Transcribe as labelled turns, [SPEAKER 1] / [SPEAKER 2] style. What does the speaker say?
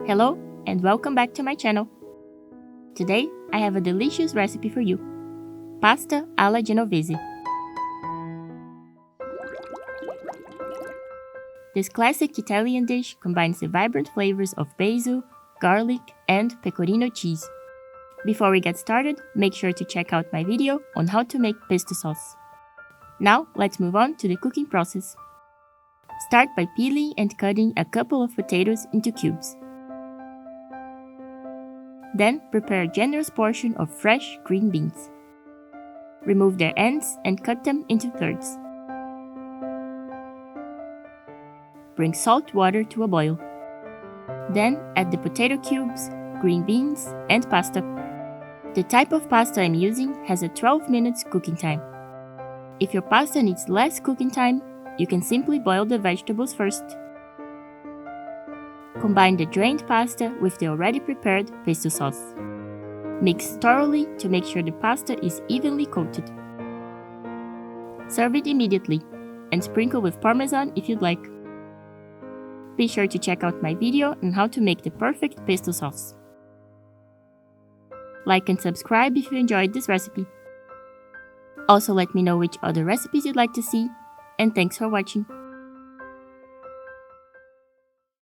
[SPEAKER 1] Hello and welcome back to my channel. Today I have a delicious recipe for you. Pasta alla Genovese. This classic Italian dish combines the vibrant flavors of basil, garlic, and pecorino cheese. Before we get started, make sure to check out my video on how to make pesto sauce. Now let's move on to the cooking process. Start by peeling and cutting a couple of potatoes into cubes. Then prepare a generous portion of fresh green beans. Remove their ends and cut them into thirds. Bring salt water to a boil. Then add the potato cubes, green beans, and pasta. The type of pasta I'm using has a 12 minutes cooking time. If your pasta needs less cooking time, you can simply boil the vegetables first. Combine the drained pasta with the already prepared pesto sauce. Mix thoroughly to make sure the pasta is evenly coated. Serve it immediately and sprinkle with parmesan if you'd like. Be sure to check out my video on how to make the perfect pesto sauce. Like and subscribe if you enjoyed this recipe. Also let me know which other recipes you'd like to see, and thanks for watching.